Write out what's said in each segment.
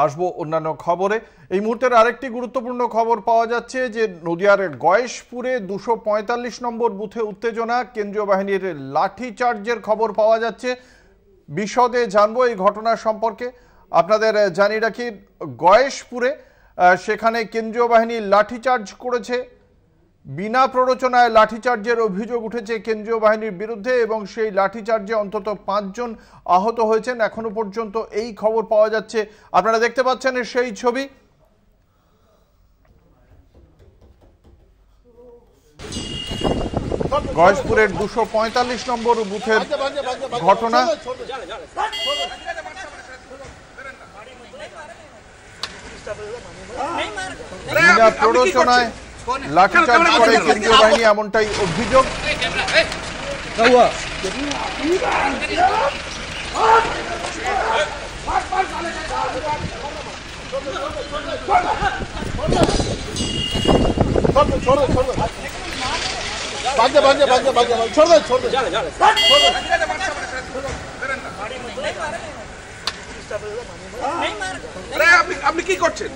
আসবো অন্যান্য খবরে। এই মুহূর্তের আরেকটি গুরুত্বপূর্ণ খবর পাওয়া যাচ্ছে যে নদিয়ার গয়েশপুরে 245 নম্বর বুথে উত্তেজনা, কেন্দ্রীয় বাহিনীর লাঠিচার্জের খবর পাওয়া যাচ্ছে। বিশদে জানবো এই ঘটনা সম্পর্কে। আপনাদের জানিয়ে রাখি, গয়েশপুরে সেখানে কেন্দ্রীয় বাহিনী লাঠিচার্জ করেছে। বিনা প্ররোচনায় লাঠিচার্জের অভিযোগ উঠেছে কেন্দ্রীয় বাহিনীর বিরুদ্ধে এবং সেই লাঠিচার্জে অন্তত 5 জন আহত হয়েছেন। এখনো পর্যন্ত এই খবর পাওয়া যাচ্ছে। আপনারা দেখতে পাচ্ছেন সেই ছবি। গয়েশপুরের 245 নম্বর বুথের ঘটনা। বিনা প্ররোচনায় লাঠিচার্জ করে কেন্দ্রীয় বাহিনী, এমনটাই অভিযোগ। আপনি কি করছেন?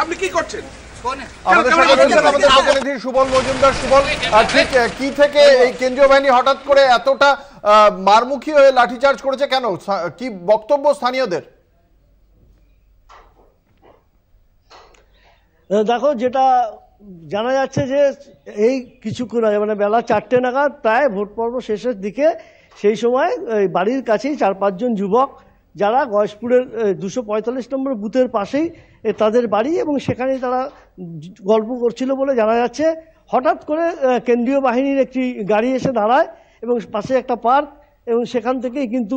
আপনি কি করছেন? আমাদের সাথে রয়েছেন আমাদের প্রতিনিধি সুবল মজুমদার। সুবল, ঠিক কি থেকে এই কেন্দ্রীয় বাহিনী হঠাৎ করে এতটা মারমুখী হয়ে লাঠিচার্জ করেছে, কেন, কি বক্তব্য স্থানীয়দের? দেখো, যেটা জানা যাচ্ছে যে এই কিছুক্ষণ আগে মানে বেলা 4টে নাগাদ, প্রায় ভোট পর্ব শেষের দিকে, সেই সময় বাড়ির কাছেই 4-5 জন যুবক, যারা গয়েশপুরের 245 নম্বর বুথের পাশেই তাদের বাড়ি, এবং সেখানেই তারা গল্প করছিল বলে জানা যাচ্ছে। হঠাৎ করে কেন্দ্রীয় বাহিনীর একটি গাড়ি এসে দাঁড়ায় এবং পাশে একটা পার্ক, এবং সেখান থেকেই কিন্তু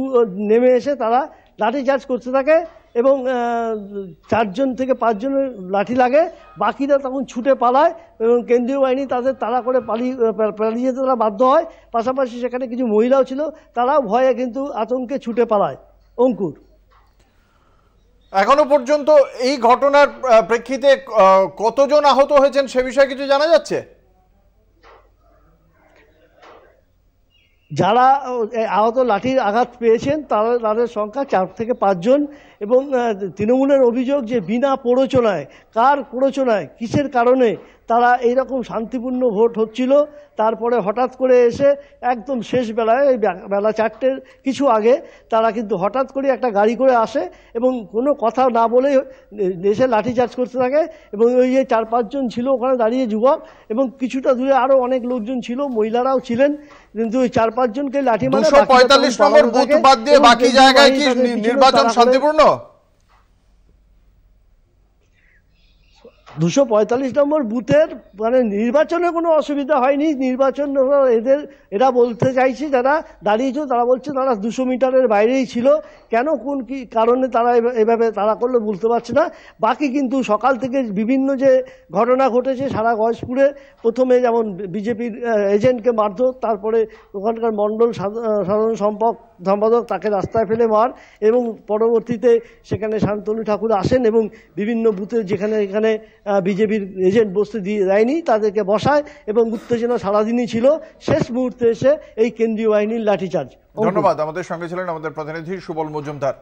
নেমে এসে তারা লাঠিচার্জ করতে থাকে এবং 4 জন থেকে 5 জনের লাঠি লাগে। বাকিরা তখন ছুটে পালায় এবং কেন্দ্রীয় বাহিনী তাদের তাড়া করে পালিয়ে যেতে তারা বাধ্য হয়। পাশাপাশি সেখানে কিছু মহিলাও ছিল, তারাও ভয়ে কিন্তু আতঙ্কে ছুটে পালায়। অঙ্কুর, এখনো পর্যন্ত এই ঘটনার প্রেক্ষিতে কতজন আহত হয়েছেন সে বিষয়ে কিছু জানা যাচ্ছে? যারা আহত লাঠির আঘাত পেয়েছেন তাদের সংখ্যা 4 থেকে 5 জন, এবং তৃণমূলের অভিযোগ যে বিনা প্ররোচনায়, কার প্ররোচনায়, কিসের কারণে তারা এইরকম শান্তিপূর্ণ ভোট হচ্ছিল, তারপরে হঠাৎ করে এসে একদম শেষ বেলায় বেলা 4টের কিছু আগে তারা কিন্তু হঠাৎ করে একটা গাড়ি করে আসে এবং কোনো কথা না বলে এসে লাঠিচার্জ করতে থাকে। এবং ওই যে 4-5 জন ছিল ওখানে দাঁড়িয়ে যুবক, এবং কিছুটা দূরে আরও অনেক লোকজন ছিল, মহিলারাও ছিলেন, কিন্তু ওই 4-5 জনকে লাঠি মারে। 245 নম্বর বুথ বাদ দিয়ে বাকি জায়গায় কি নির্বাচন শান্তিপূর্ণ? 245 নম্বর বুথের মানে নির্বাচনে কোনো অসুবিধা হয়নি। নির্বাচন এরা বলতে চাইছে, যারা দাঁড়িয়েছিল তারা বলছে তারা 200 মিটারের বাইরেই ছিল। কেন, কোন কি কারণে তারা এভাবে তারা করলো বলতে পারছে না। বাকি কিন্তু সকাল থেকে বিভিন্ন যে ঘটনা ঘটেছে সারা গয়েশপুরে, প্রথমে যেমন বিজেপির এজেন্টকে মারধর, তারপরে ওখানকার মণ্ডল সাধারণ সম্পাদক তাকে রাস্তায় ফেলে মার, এবং পরবর্তীতে সেখানে শান্তনু ঠাকুর আসেন এবং বিভিন্ন বুথে যেখানে এখানে বিজেপির এজেন্ট বসতে দেয়নি তাদেরকে বসায়, এবং উত্তেজনা সারাদিনই ছিল। শেষ মুহূর্তে এসে এই কেন্দ্রীয় বাহিনীর লাঠিচার্জ। ধন্যবাদ। আমাদের সঙ্গে ছিলেন আমাদের প্রতিনিধি সুবল মজুমদার।